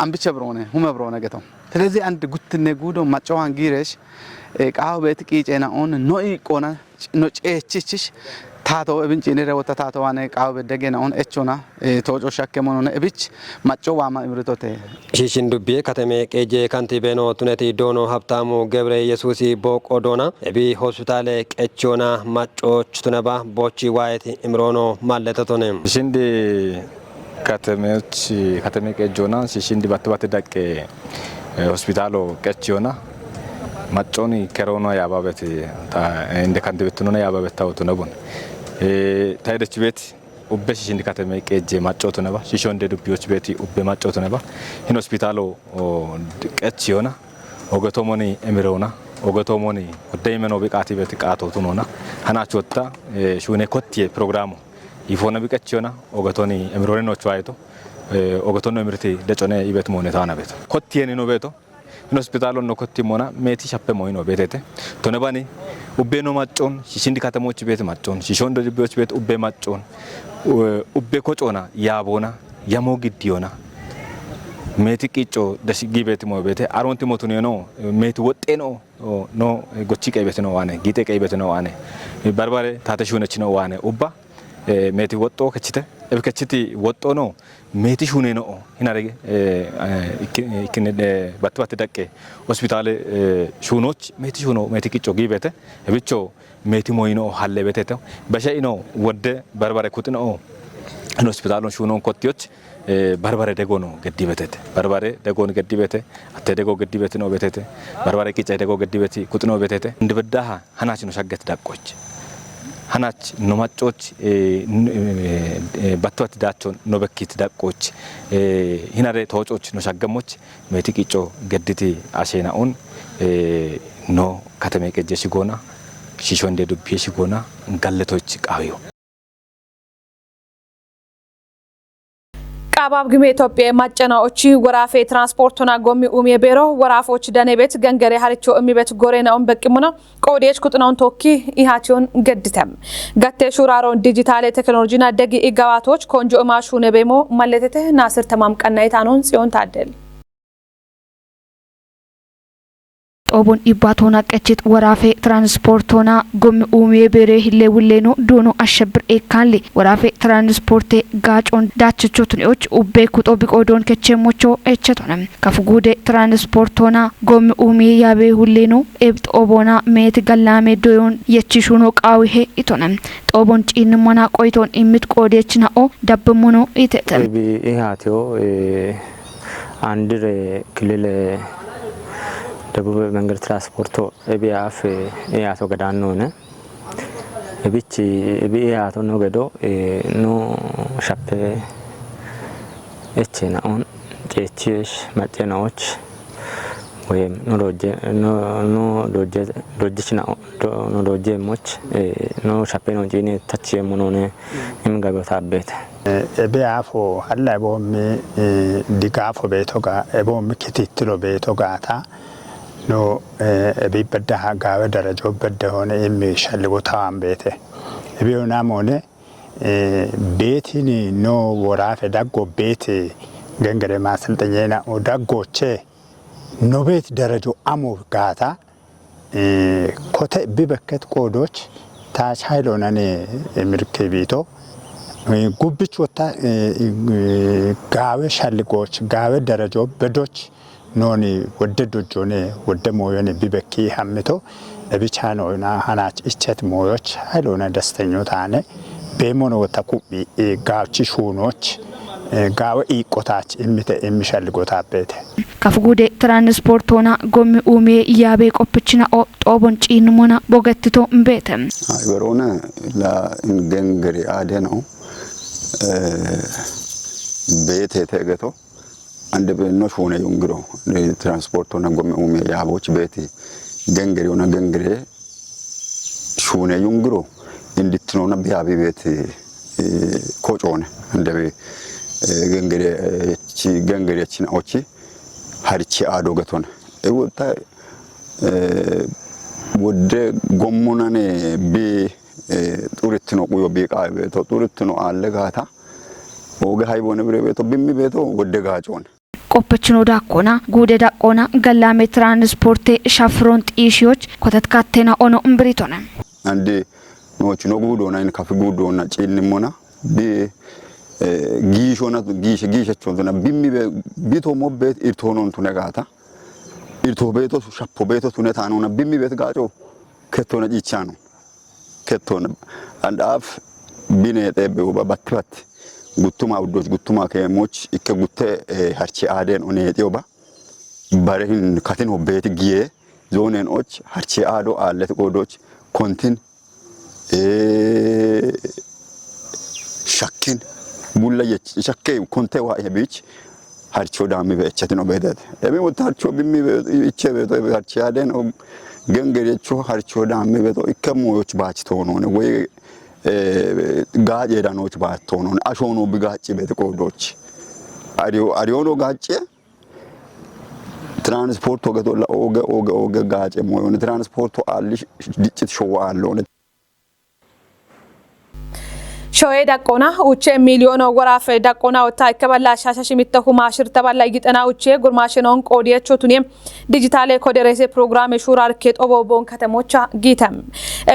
አንብቸ ብሮነ ሁመ ብሮነ ገቶ ስለዚህ አንድ ጉትነ ጉዶ ማጫዋን ጊረሽ ቃው ቤት ቂጨና ኦን ኖይ ቆና ኖ ጨችችሽ ታቶ እብንጭኔ ረወታ ታቶ ዋነ ቃው በደገና ኦን እቾና ቶጮ ሸከሞን እብች ማጮዋማ እምርቶቴ ሽሽን ዱቤ ከተሜ ቀጄ ካንቲቤኖ ቱነቲ ዶኖ ሀብታሙ ገብረ ኢየሱስ ቦቆዶና እቢ ሆስፒታል ቀቾና ማጮች ቱነባ ቦቺ ዋይት እምሮኖ ማለተቶነ ሽንዲ ከተሜ ቀጆና ሽንዲ ባትባት ዳቄ ሆስፒታሎ ቀቾና ማጮኒ ከሮኖ ያባበት እንደ ካንቲቤቱና ያባበት ታውቱ ነቡን ታይደች ቤት ኡበሽ ሽንዲ ከተሜ ቀጄ ማጮቱ ነባ ሽሾንደ ዱቢዎች ቤት ኡበ ማጮቱ ነባ ሂን ሆስፒታሎ ቀቾና ኦገቶሞኒ እምሮና ኦገቶሞኒ ወደይመኖ ቢቃቲ ቤት ቃቶቱ ነውና ሀናቾታ ሹኔ ኮቲ ፕሮግራሙ ይፎነ ቢቀቾና ኦገቶኒ እምሮኔ ነው ቻይቶ ኦገቶኖ እምርቲ ደጮኔ ይቤት ሞኔታና ቤት ኮቲየኒ ነው ቤቶ ሆስፒታሎ ነው ኮቲ ሞና ሜቲ ሻፔ ሞይ ነው ቤቴቴ ቶነባኒ ኡቤ ነው ማጮን ሽንዲ ከተሞች ቤት ማጮን ሽሾንዶ ዱቢዎች ቤት ኡቤ ማጮን ኡቤ ኮጮና ያቦና ያሞ ግዲዮና ሜቲ ቂጮ ደሽጊ ቤት ሞ ቤቴ አሮንቲ ሞቱን ነው ሜቲ ወጤ ነው ጎቺ ቀይ ቤት ነው ዋኔ ጊጤ ቀይ ቤት ነው ዋኔ በርባሬ ታተሹነች ነው ዋኔ ኡባ ሜቲ ወጦ ከችተ እብከችቲ ወጦ ነው ሜቲ ሹኔ ነው ሂናረገ ኢክነ ባትባት ደቀ ሆስፒታል ሹኖች ሜቲ ሹኖ ሜቲ ቂጮ ጊቤተ እብቾ ሜቲ ሞይኖ ሀለ ቤተተ በሸይ ነው ወደ በርባሬ ኩጥ ነው ሆስፒታሉን ሹኖን ኮቲዎች በርባሬ ደጎ ነው ገዲ ቤተተ በርባሬ ደጎን ገዲ ቤተ አተ ደጎ ገዲ ቤት ነው ቤተተ በርባሬ ቂጫ ደጎ ገዲ ቤት ኩጥ ነው ቤተተ እንድበዳህ ሀናች ነው ሸገት ዳቆች ሀናች ኖማጮች ባትዋት ዳቾን ኖበኪት ዳቆች ሂናሬ ተወጮች ነው ሻገሞች ሜቲቂጮ ገድቲ አሼናኡን ኖ ከተሜ ቀጀ ሲጎና ሽሾንደ ዱቢ ሲጎና ጋለቶች ቃዊዮ ቃባብ ግሜ ኢትዮጵያ ማጨናዎች ወራፌ ትራንስፖርቱና ጎሚ ኡሜ ቤሮ ወራፎች ደኔቤት ገንገሬ ሀሪቾ እሚቤት ጎሬናውን በቂሙና ቆዴች ቁጥናውን ቶኪ ኢሃቲዮን ገድተም ገቴ ሹራሮን ዲጂታል ቴክኖሎጂና ደጊ ኢጋዋቶች ኮንጆ ማሹ ነቤሞ ማለተተ ናስር ተማም ቀናይታኖን ጽዮን ታደል ኦቦን ኢባቶና ቀጭት ወራፌ ትራንስፖርቶና ጎም ኡሜ ቤሬ ሂሌ ውሌኖ ዶኖ አሸብር ኤካንሌ ወራፌ ትራንስፖርቴ ጋጮን ዳችቾቱኔዎች ኡቤ ኩጦ ቢቆዶን ከቸሞቾ እቸቶነም ከፍጉዴ ትራንስፖርቶና ጎም ኡሜ ያቤ ሁሌኖ ኤብጥ ኦቦና ሜት ገላሜ ዶዮን የቺሹኖ ቃዊሄ ኢቶነም ጦቦን ጪንሞና ቆይቶን ኢምት ቆዴችናኦ ደብሞኖ ኢተተም ኢሃቲዮ አንድር ክልል ደቡብ መንገድ ትራንስፖርቶ እቢያፍ ያቶ ገዳን ነው ነ እቢቺ እቢያቶ ነው ገዶ ኖ ሻፔ እቺናውን ጨቺሽ ማጤናዎች ወይም ሎጅችና ሎጄሞች ሻፔኖ ጂኔ ተች የሙኖኔ የምንገበታ ቤት ኤቢያፎ አላ ቦሚ ዲጋፎ ቤቶጋ ኤቦሚ ክትትሎ ቤቶጋታ ኖ ኤቢበዳ ጋበ ደረጆ በደ ሆነ የሚሸልጎ ታዋን ቤቴ ኤቢዮና ሞኔ ቤቲኒ ኖ ወራፌ ዳጎ ቤት ገንገሬ ማሰልጠኛና ዳጎቼ ኖ ቤት ደረጆ አሞ ጋታ ኮተ ቢበከት ቆዶች ታች ኃይሎናኔ ምርክቢቶ ጉብች ወታ ጋበ ሻልጎች ጋበ ደረጆ በዶች ኖኒ ወደ ዶጆኔ ወደ ሞዮኔ ቢበኪ ሐምቶ እብቻኖና ሃናች እቸት ሞዮች ኃይሎና ደስተኞ ታነ በሞኖ ወታ ኩቢ ጋብቺ ሹኖች ጋበ ኢቆታች የሚሻልጎታበት ከፍጉዴ ትራንስፖርቶና ጎሚ ኡሜ ያቤ ቆፕችና ጦቦን ጪንሞና ቦገትቶ እምቤተም አይበሮነ ለእንገንገሪ አደ ነው ቤት የተገቶ አንድ በኖ ሾነ ይንግሮ ትራንስፖርቶና ጎሚ ኡሜ ያቦች ቤት ገንገሪውና ገንገሬ ሾነ ይንግሮ እንድትኖና ቢያቤ ቤት ኮጮነ እንደበ ገንገሬችን ኦቺ ሀርቺ አዶ ገቶነ እውታ ወደ ጎሙናኔ ቢ ጡርት ነው ቁዮ ቢቃ ቤቶ ጡርት ነው አለጋታ ኦገ ሃይቦነ ብሬ ቤቶ ቢሚ ቤቶ ወደ ጋጮን ቆፕችኖ ዳቆና ጉዴ ዳቆና ገላሜ ትራንስፖርቴ ሻፍሮን ጢሺዎች ኮተት ካቴና ኦኖ እምብሪቶነ አንዴ ኖች ነው ጉዶና ኢን ካፍ ጉዶና ጪንሞና ቢ ጊሾና ጊሸቾንና ቢሚ ቢቶ ሞቤት ኢርቶኖን ቱነጋታ ኢርቶ ቤቶ ሻፖ ቤቶ ቱነታኖና ቢሚ ቤት ጋጮ ከቶነ ጂቻኖ ከቶነ አንድ አፍ ቢኔ ጠበው በባትባት ጉቱማ ውዶች ጉቱማ ከሞች ኢከጉቴ ሀርቺ አደን ኦኔ ጤውባ ባረህን ካቲን ሆቤት ጊዬ ዞኔን ኦች ሀርቺ አዶ አለት ቆዶች ኮንቲን ሻኪን ቡላ የቸከ ኮንቴ ዋ የቢች ሀርቾ ዳሚ በእቸት ነው በደት እቤ ወታርቾ ቢሚ እቸ በቶ ሀርቺ አደን ገንገሬቾ ሀርቾ ዳሚ በቶ ኢከሞዮች ባች ተሆኖ ነው ወይ ጋጭ ዳኖች ባች ተሆኖ አሾኖ ቢጋጭ ቤት ቆዶች አሪዮኖ ጋጭ ትራንስፖርት ወገቶላ ኦገ ጋጭ ሞዮን ትራንስፖርቱ አልሽ ድጭት ሾዋ አለው ሾዬ ዳቆና ኡቼ ሚሊዮን ወራፈ ዳቆና ወታ ከበላ ሻሻሽ ሚተሁ ማሽር ተባላ ይግጠና ኡቼ ጉርማሽኖን ቆዲያቾ ቱኔም ዲጂታል ኮደሬሴ ፕሮግራም ሹራር ከጦቦቦን ከተሞቻ ጊተም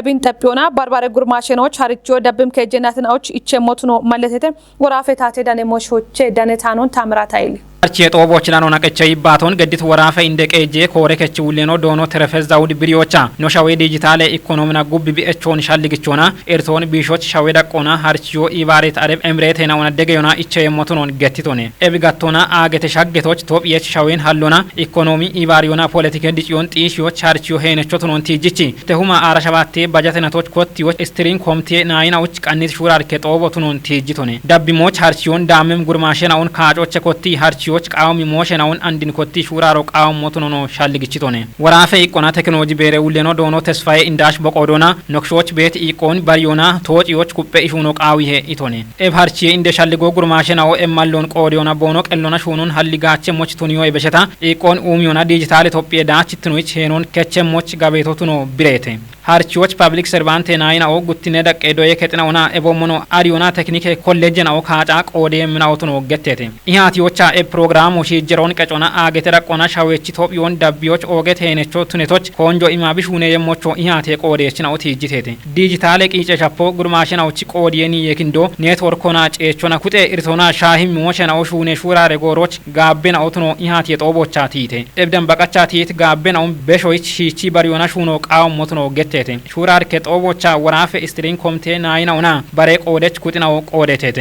እቢን ጠፒዮና ባርባረ ጉርማሽኖች ሀርቾ ደብም ከጀናትናዎች ኢቸሞቱኖ መለተተ ወራፈ ታቴ ዳኔ ሞሾቼ ዳኔታኖን ታምራታይል አርቺ ጦቦች ላኖ ናቀቸ ይባቶን ገዲት ወራፈ እንደቀጄ ኮሬከች ውሌኖ ዶኖ ተረፈዛውድ ብሪዮቻ ኖሻዌ ዲጂታል ኢኮኖሚና ጉብ ቢኤቾን ሻልግቾና ኤርቶን ቢሾች ሻዌ ዳቆና ሀርቺዮ ኢባሬት አረብ ኤምሬት ሄናውና ደገዮና ኢቸ የሞቱኖን ገቲቶኔ ኤብጋቶና አገተ ሻገቶች ቶፕየች ሻዌን ሃሎና ኢኮኖሚ ኢባሪዮና ፖለቲካ ዲጂዮን ጢሺዮች ሀርቺዮ ሄነቾቱኖን ቲጂቺ ተሁማ አራሻባቴ ባጃተናቶች ኮቲዮች ስትሪንግ ኮምቴ ናይናዎች ቀኒት ሹራር ከጦቦቱኖን ቲጂቶኔ ዳቢሞች ሀርቺዮን ዳምም ጉርማሽናውን ካጮች ኮቲ ሀርቺ ዎች ቃውሚ ሞሽናውን አንድን ኮቲ ሹራሮ ቃው ሞቱኖ ሻልግቺቶኔ ወራፈ ኢቆና ቴክኖሎጂ ቤሬ ውሌኖ ዶኖ ተስፋዬ ኢንዳሽ በቆዶና ኖክሾች ቤት ኢቆን ባሪዮና ቶጪዎች ኩጴ ኢሹኖ ቃዊሄ ኢቶኔ ኤብሃርቺ እንደ ሻልጎ ጉርማሽናው ኤማሎን ቆዲዮና ቦኖ ቀሎና ሹኑን ሀሊጋቸ ሞች ቱኒዮ ይበሸታ ኢቆን ኡሚዮና ዲጂታል ኢትዮጵያ ዳች ትኑች ሄኖን ከቸሞች ጋቤቶቱኖ ብሬቴ ሀርቺዎች ፐብሊክ ሰርቫንት ናይናኦ ጉቲኔ ደቀዶ የከጥናውና ኤቦሞኖ አሪዮና ቴክኒክ ኮሌጅናው ካጫ ቆዴ ምናውቱኖ ገቴቴ ኢሃቲዮቻ ፕሮግራሙ ሺጀሮን ቀጮና አገተ ደቆና ሻዌች ኢትዮጵዮን ዳቢዮች ኦገት ሄነቾ ቱኔቶች ኮንጆ ኢማቢሽ ሁኔ የሞቾ ኢሃቴ ቆዴች ናው ቲጂቴቴ ዲጂታል ቂጨ ቻፖ ጉርማሽናውች ቆዴኒ የኪንዶ ኔትወርኮና ጨቾና ኩጤ ኢርቶና ሻሂም ሞሸናው ሹኔ ሹራሬ ጎሮች ጋቤና አውትኖ ኢሃቴ ጦቦቻ ቲቴ እብደን በቀቻ ቲት ጋቤናው በሾይች ሺቺ ባሪዮና ሹኖ ቃው ሞትኖ ገቴቴ ሹራር ከጦቦቻ ወራፈ ስትሪንግ ኮምቴ ናይናውና ባሬ ቆዴች ኩጥናው ቆዴቴቴ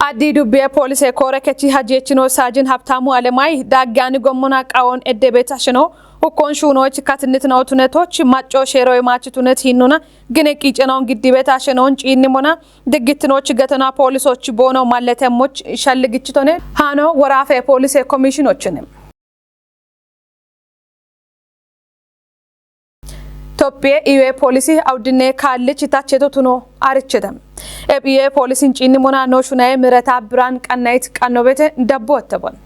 አዲ ዱቤ ፖሊስ ኮረከቺ ሀጄችኖ ሳጅን ሀብታሙ አለማይ ዳጋኒ ጎሞና ቃውን ኤደቤታሽኖ ሁኮን ሹኖች ካትነት ነው ቱነቶች ማጮ ሼሮይ ማች ቱነት ሂኑና ግን ቂጨናውን ግዲበት አሸነውን ጪኒሞና ድግትኖች ገተና ፖሊሶች ቦኖ ማለተሞች ሸልግጭቶነ ሃኖ ወራፈ ፖሊስ ኮሚሽኖችንም ኢትዮጵያ ኢዌ ፖሊሲ አውድኔ ካልች ታቸቶቱኖ አርቸተም ኤቢኤ ፖሊሲን ጪኒሞና ኖሹናይ ምረታ ብራን ቀናይት ቀኖበተ ደቦተቦን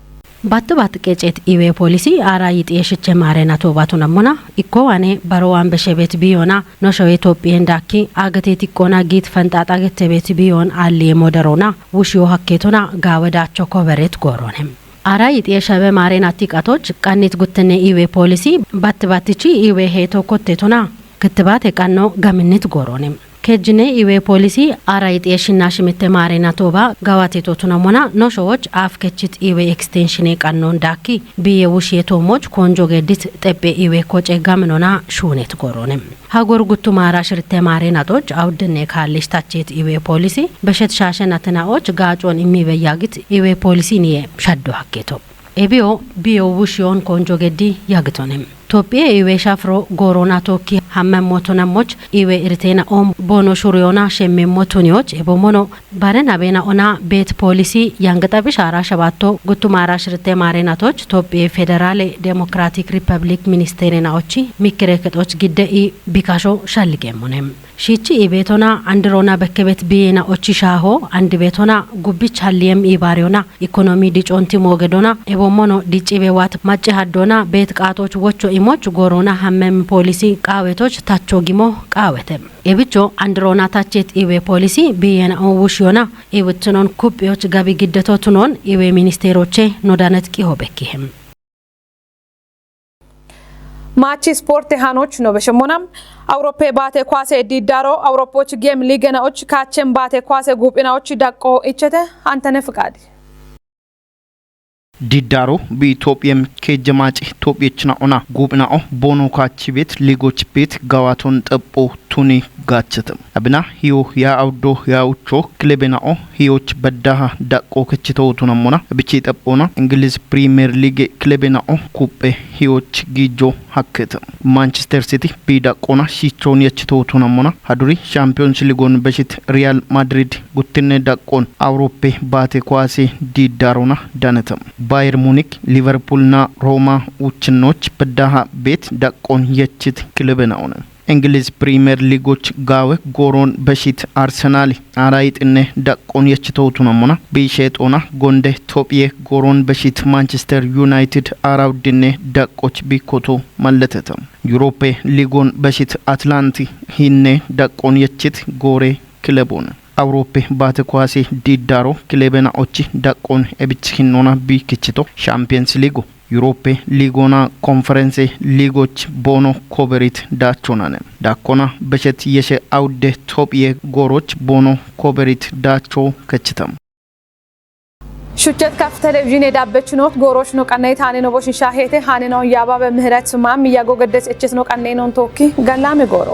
ባትባት ቄጨት ኢዌ ፖሊሲ አራይጥ የሽቸ ማሬና ቶባቱ ነሙና ኢኮዋኔ በሮዋን በሸቤት ቢዮና ኖሾ ኢትዮጵያ እንዳኪ አገቴት ኢኮና ጊት ፈንጣጣ ገተቤት ቢዮን አሊ ሞደሮና ውሽዮ ሀኬቶና ጋወዳቸው ኮቨሬት ጎሮንም አራይጥ የሸበ ማሬና ቲቃቶች ቀኒት ጉትኔ ኢዌ ፖሊሲ ባትባትቺ ኢዌ ሄቶ ኮቴቶና ክትባት የቀኖ ገምንት ጎሮንም ከጅኔ ኢዌ ፖሊሲ አራይጥ የሽናሽ ምተ ማሬና ቶባ ጋዋቴቶቱ ነሞና ኖሾዎች አፍከችት ኢዌ ኤክስቴንሽን ቀኖ እንዳኪ ቢየውሽ የቶሞች ኮንጆ ገዲት ጠጴ ኢዌ ኮጨ ጋምኖና ሹኔት ጎሮንም ሀጎር ጉቱ ማራሽ ርተ ማሬናቶች አውድኔ ካልሽ ታቼት ኢዌ ፖሊሲ በሸት ሻሸናተናዎች ጋጮን የሚበያግት ኢዌ ፖሊሲ ኒየ ሸዶ ሀኬቶ ኤቢዮ ቢየውሽ ዮን ኮንጆ ገዲ ያግቶንም ኢትዮጵያ ኢዌ ሻፍሮ ጎሮና ቶኪ ሀመሞቶነሞች ኢዌ ኢርቴና ኦም ቦኖ ሹሪዮና ሸሜሞቶኒዎች ኤቦሞኖ ባረና ቤና ኦና ቤት ፖሊሲ ያንገጣብሽ አራ ሸባቶ ጉቱ ማራሽ ርቴ ማሬናቶች ኢትዮጵያ ፌደራል ዴሞክራቲክ ሪፐብሊክ ሚኒስቴሪናዎች ሚክሬከቶች ግደኢ ቢካሾ ሻልጌሞነም ሺቺ ኢቤቶና አንድሮና በከቤት ቢየና ኦቺ ሻሆ አንድ ቤቶና ጉቢች ሀሊየም ኢባሪዮና ኢኮኖሚ ዲጮንቲ ሞገዶና ኤቦሞኖ ዲጪ ቤዋት ማጭ ሀዶና ቤት ቃቶች ወቾ ኢሞች ጎሮና ሀመም ፖሊሲ ቃዌቶች ታቾ ጊሞ ቃዌተም ኤብቾ አንድሮና ታቼት ኢዌ ፖሊሲ ቢየና ኦውሽዮና ኢውትኖን ኩጵዮች ጋቢ ግደቶቱኖን ኢዌ ሚኒስቴሮቼ ኖዳነት ቂሆበኪህም ማቺ ስፖርት ሃኖች ነው በሸሞናም አውሮፓ ባቴ ኳሴ ዲዳሮ አውሮፖች ጌም ሊገናዎች ካቸም ባቴ ኳሴ ጉብናዎች ዳቆ እቸተ አንተነ ፍቃድ ዲዳሮ በኢትዮጵያም ከጀማጭ ኢትዮጵያችና ኦና ጉብናኦ ቦኖ ካቺ ቤት ሊጎች ቤት ጋዋቶን ጠጶ ቱኒ ጋቸተም አብና ሂዮ ያ አውዶ ያ ውቾ ክለበናኦ ሂዮች በዳሃ ዳቆ ከችተው ቱነሞና ብቻ ጠጶና እንግሊዝ ፕሪሚየር ሊግ ክለበናኦ ኩፔ ሂዮች ጊጆ ሀከተም ማንቸስተር ሲቲ ቢዳቆና ሲቾን የችተው ቱነሞና ሀዱሪ ሻምፒዮንስ ሊጎን በሽት ሪያል ማድሪድ ጉትነ ዳቆን አውሮፓ ባቴ ኳሴ ዲዳሮና ዳነተም ባየር ሙኒክ ሊቨርፑልና ሮማ ውችኖች በዳሃ ቤት ዳቆን የችት ክለበናኦ እንግሊዝ ፕሪሚየር ሊጎች ጋዌ ጎሮን በሽት አርሰናል አራይጥነ ዳቆን የችተውቱ ነሞና ቢሸጦና ጎንደ ኢትዮጵያ ጎሮን በሽት ማንቸስተር ዩናይትድ አራውድነ ዳቆች ቢኮቶ ማለተተም ዩሮፓ ሊጎን በሽት አትላንቲ ሂነ ዳቆን የችት ጎሬ ክለቦን አውሮፓ ባተኳሴ ዲዳሮ ክለበና ኦቺ ዳቆን ኤብቺኖና ቢክችቶ ሻምፒየንስ ሊጉ ዩሮፓ ሊጎና ኮንፈረንስ ሊጎች ቦኖ ኮቨሪት ዳቾናነ ዳኮና በሸት የሸ አውደ ኢትዮጵያ ጎሮች ቦኖ ኮቨሪት ዳቾ ከችተም ሹቸት ካፍ ቴሌቪዥን የዳበች ነው ጎሮች ነው ቀናይ ታኔ ነው ቦሽን ሻሄቴ ሃኔ ነው ያባበ ምህረት ማም ያጎገደስ እችስ ነው ቀናይ ነው ቶኪ ገላም ጎሮ